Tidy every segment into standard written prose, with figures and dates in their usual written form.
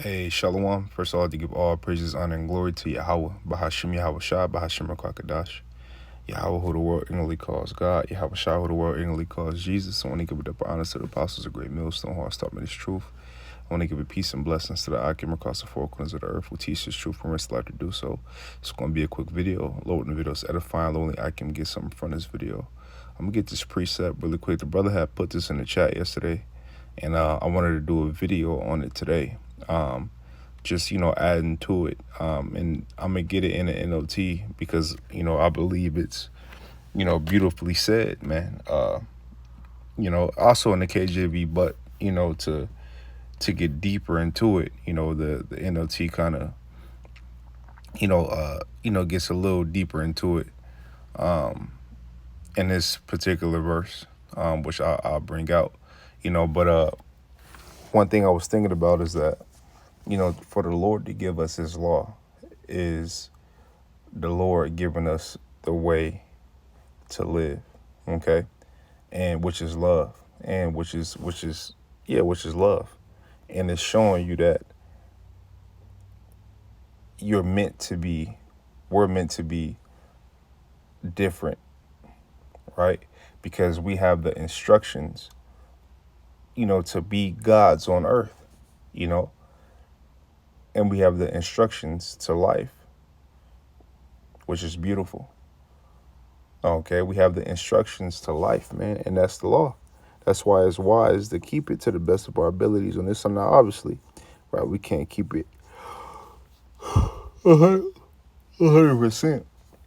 Hey, Shalom. First of all, to give all praises, honor, and glory to Yahweh, Bahashim Yahweh Shah, Bahashim Rakakadash. Yahweh, who the world ignorantly calls God, Yahweh Shah, who the world ignorantly calls Jesus. I want to give it up honor to the apostles of great millstone, who are taught me this truth. I want to give it peace and blessings to the Akim across the four corners of the earth who teach this truth and risk life to do so. It's going to be a quick video. Loading the video is edifying. Only I can get something from this video. I'm going to get this precept really quick. The brother had put this in the chat yesterday, and I wanted to do a video on it today. Just, adding to it. And I'm going to get it in the NLT because, I believe it's, beautifully said, man. Also in the KJV, but, to get deeper into it, the NLT kind of, gets a little deeper into it in this particular verse, which I'll bring out, but one thing I was thinking about is that, for the Lord to give us his law is the Lord giving us the way to live, okay? And which is love, and which is love. And it's showing you that we're meant to be different, right? Because we have the instructions, to be gods on earth, and we have the instructions to life, which is beautiful. Okay, we have the instructions to life, man, and that's the law. That's why it's wise to keep it to the best of our abilities on this. Now, obviously, right, we can't keep it 100%,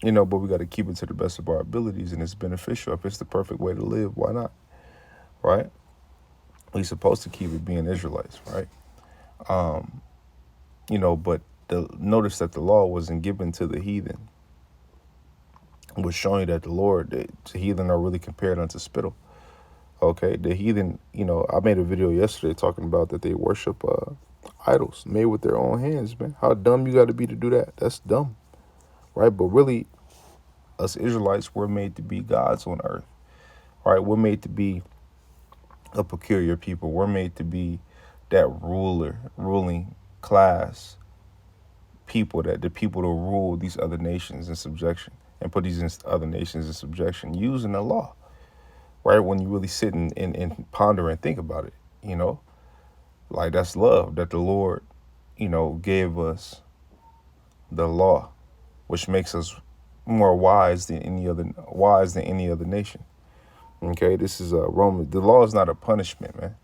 but we got to keep it to the best of our abilities, and it's beneficial. If it's the perfect way to live, why not, right? We're supposed to keep it being Israelites, right? But notice that the law wasn't given to the heathen. It was showing you that the heathen are really compared unto spittle. Okay, the heathen, I made a video yesterday talking about that they worship idols made with their own hands, man. How dumb you got to be to do that? That's dumb, right? But really, us Israelites, we're made to be gods on earth, right? We're made to be a peculiar people. We're made to be that ruling class people, that the people to rule these other nations in subjection and put these other nations in subjection using the law, right? When you really sit and ponder and think about it, like that's love, that the Lord, gave us the law, which makes us more wise than any other nation. Okay, this is Romans. The law is not a punishment, man.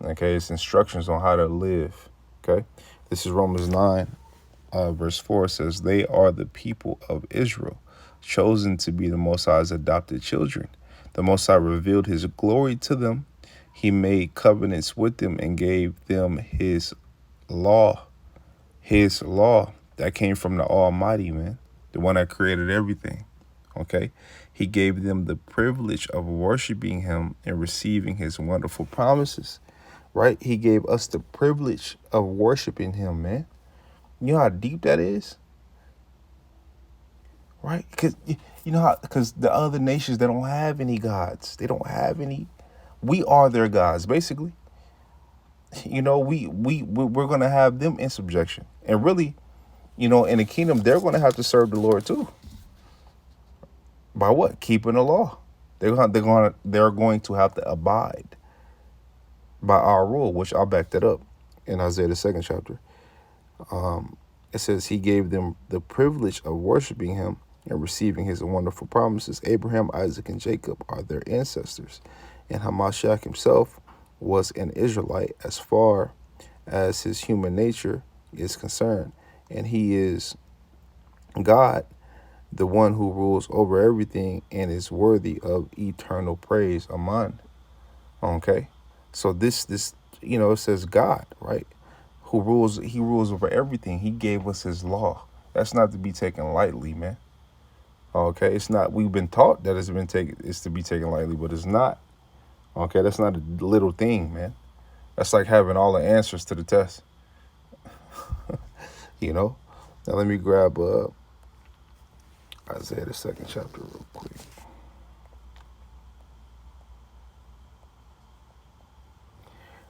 Okay, it's instructions on how to live. Okay, this is Romans 9, verse 4. It says, "They are the people of Israel, chosen to be the Most High's adopted children. The Most High revealed his glory to them. He made covenants with them and gave them his law." His law that came from the Almighty, man, the one that created everything. Okay, he gave them the privilege of worshiping him and receiving his wonderful promises, right? He gave us the privilege of worshiping him, man. You know how deep that is, right? Because because the other nations, they don't have any gods. They don't have any. We are their gods, basically. We're gonna have them in subjection, and really, in the kingdom, they're gonna have to serve the Lord too. By what? Keeping the law. They're going to have to abide by our rule, which I'll back that up in Isaiah the 2nd chapter. It says he gave them the privilege of worshiping him and receiving his wonderful promises. Abraham, Isaac, and Jacob are their ancestors, and Hamashiach himself was an Israelite as far as his human nature is concerned, and he is God, the one who rules over everything and is worthy of eternal praise. Amen. Okay, so this it says God, right? He rules over everything. He gave us his law. That's not to be taken lightly, man. Okay, it's not. We've been taught that it's to be taken lightly, but it's not. Okay, that's not a little thing, man. That's like having all the answers to the test. Now let me grab Isaiah the 2nd chapter real quick.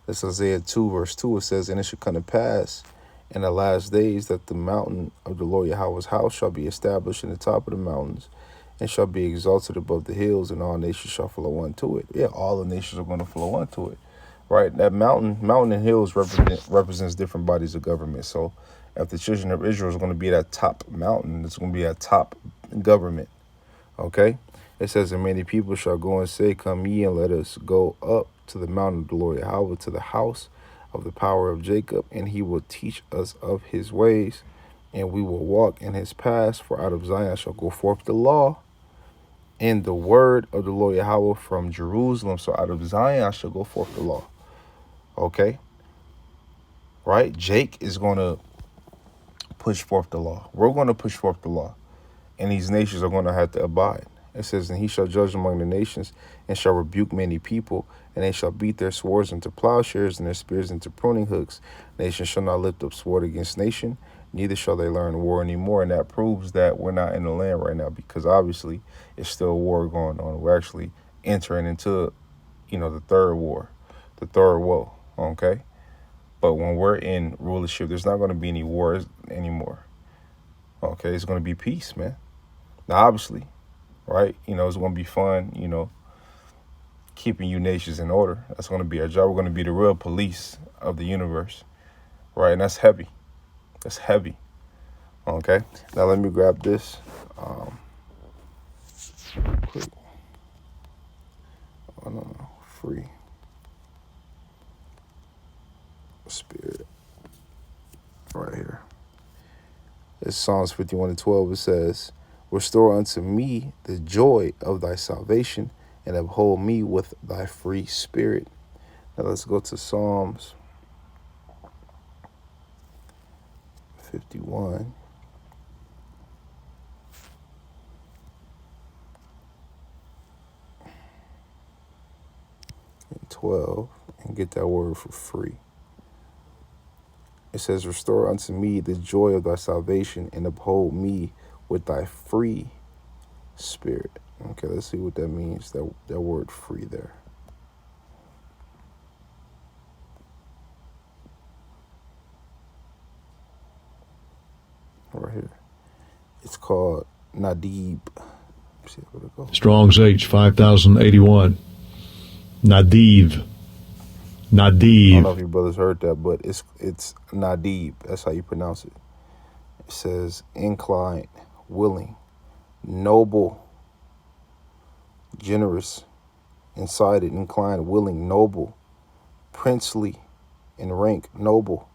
That's Isaiah 2, verse 2. It says, "And it shall come to pass in the last days that the mountain of the Lord Yahweh's house shall be established in the top of the mountains, and shall be exalted above the hills, and all nations shall flow unto it." Yeah, all the nations are going to flow unto it, right? That mountain and hills represents different bodies of government. So if the children of Israel is going to be that top mountain, it's going to be that top government, okay? It says, "And many people shall go and say, Come ye, and let us go up to the mountain of the Lord Yahweh, to the house of the power of Jacob, and he will teach us of his ways, and we will walk in his paths. For out of Zion shall go forth the law, and the word of the Lord Yahweh from Jerusalem." So out of Zion shall go forth the law. Okay? Right? Jake is going to push forth the law. We're going to push forth the law. And these nations are going to have to abide. It says, "And he shall judge among the nations, and shall rebuke many people, and they shall beat their swords into plowshares, and their spears into pruning hooks. Nation shall not lift up sword against nation, neither shall they learn war anymore." And that proves that we're not in the land right now, because obviously it's still war going on. We're actually entering into, the third war, the third woe, okay? But when we're in rulership, there's not going to be any wars anymore, okay? It's going to be peace, man. Now, obviously, right? It's going to be fun, keeping you nations in order. That's going to be our job. We're going to be the real police of the universe, right? And that's heavy. That's heavy, okay? Now, let me grab this quick. Oh, no. Free spirit right here. It's Psalms 51:12. It says, "Restore unto me the joy of thy salvation, and uphold me with thy free spirit." Now let's go to Psalms 51. And 12, and get that word for free. It says, "Restore unto me the joy of thy salvation, and uphold me with thy free spirit." Okay, let's see what that means, that word free there. Right here. It's called Nadib. Let's see where it goes. Strong's H 5081. Nadiv. I don't know Nadiv. if you brothers heard that, but it's Nadib. That's how you pronounce it. It says inclined, willing, noble, generous, incited, inclined, willing, noble, princely, in rank, noble,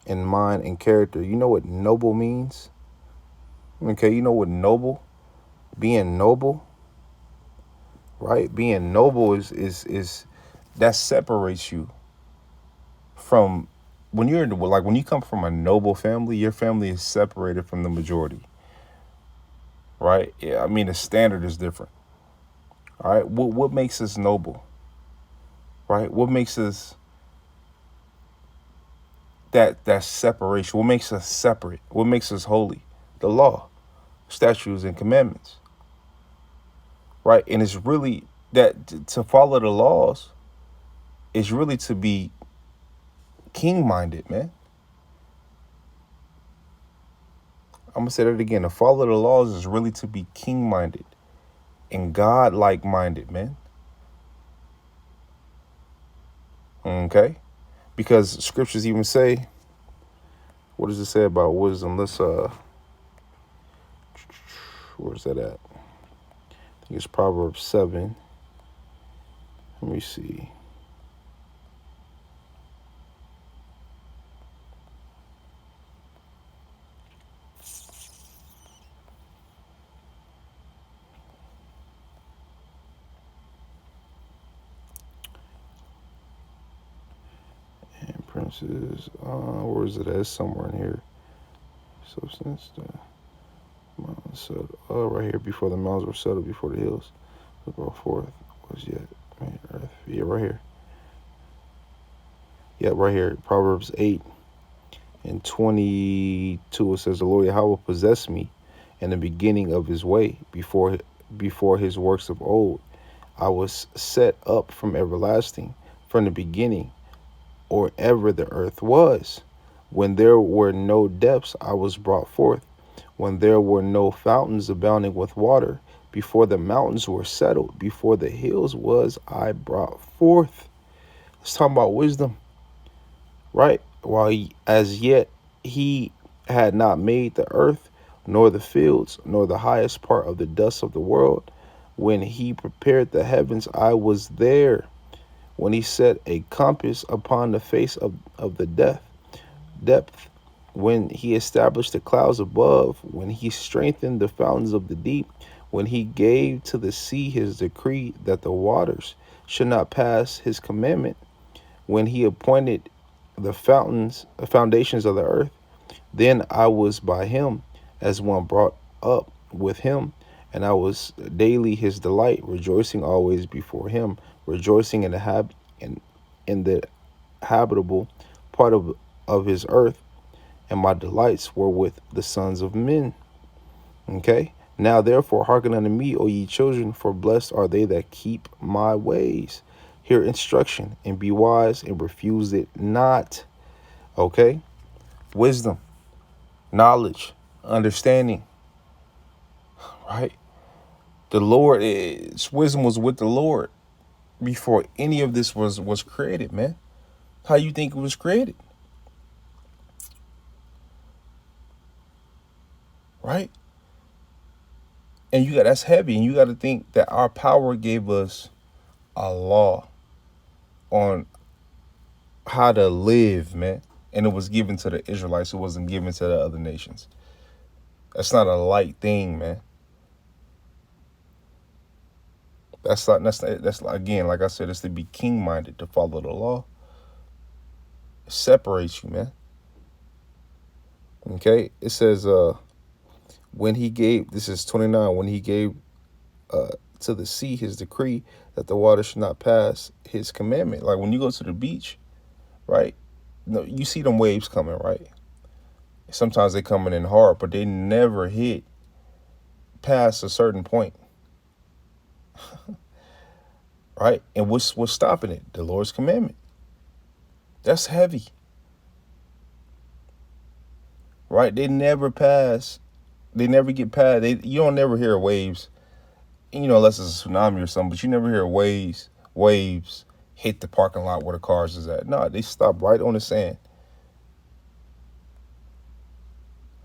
in mind and character. You know what noble means? Okay, you know what noble? Being noble, right? Being noble is that separates you from when when you come from a noble family, your family is separated from the majority, right? Yeah, I mean the standard is different. All right, what makes us noble, right? What makes us that separation? What makes us separate? What makes us holy? The law, statutes, and commandments, right? And it's really that to follow the laws is really to be king-minded, man. I'm gonna say that again. To follow the laws is really to be king-minded and God-like minded, man. Okay? Because scriptures even say, what does it say about wisdom? Let's where's that at? I think it's Proverbs 7. Let me see. And princes, where is it at? It's somewhere in here. Substance, right here, before the mountains were settled, before the hills were brought forth, was yet earth. Yeah, right here. Yeah, right here. Proverbs 8:22. It says, "The Lord Yahweh possessed me in the beginning of his way, before his works of old. I was set up from everlasting, from the beginning, or ever the earth was. When there were no depths, I was brought forth. When there were no fountains abounding with water, before the mountains were settled, before the hills was I brought forth. Let's talk about wisdom, right? As yet he had not made the earth, nor the fields, nor the highest part of the dust of the world. When he prepared the heavens, I was there. When he set a compass upon the face of the depth, when he established the clouds above, when he strengthened the fountains of the deep, when he gave to the sea his decree that the waters should not pass his commandment, when he appointed the foundations of the earth, then I was by him as one brought up with him, and I was daily his delight, rejoicing always before him, rejoicing in the habitable part of his earth, and my delights were with the sons of men. Okay? Now therefore hearken unto me, O ye children, for blessed are they that keep my ways. Hear instruction and be wise and refuse it not. Okay? Wisdom, knowledge, understanding, right? The Lord, wisdom was with the Lord before any of this was created, man. How you think it was created? Right? And that's heavy. And you got to think that our power gave us a law on how to live, man. And it was given to the Israelites. It wasn't given to the other nations. That's not a light thing, man. That's again, like I said, it's to be king-minded, to follow the law. It separates you, man. Okay? It says, when he gave, this is 29, when he gave to the sea his decree that the water should not pass his commandment. Like when you go to the beach, right? You see them waves coming, right? Sometimes they coming in hard, but they never hit past a certain point. Right? And what's stopping it? The Lord's commandment. That's heavy. Right? They never pass. They never get past. You don't never hear waves, unless it's a tsunami or something, but you never hear waves hit the parking lot where the cars is at. No, they stop right on the sand.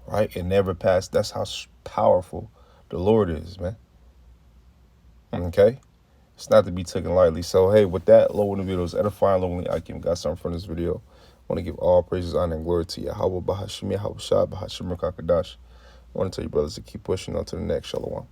Right? And never pass. That's how powerful the Lord is, man. Okay? It's not to be taken lightly. So, hey, with that, Lord, when the video is edifying, Lord, I can got something from this video. I want to give all praises, honor, and glory to Yahweh, Bahashim, Yahweh Shah, Bahashim, Kakadash. I want to tell you, brothers, to keep pushing on to the next. Shalom.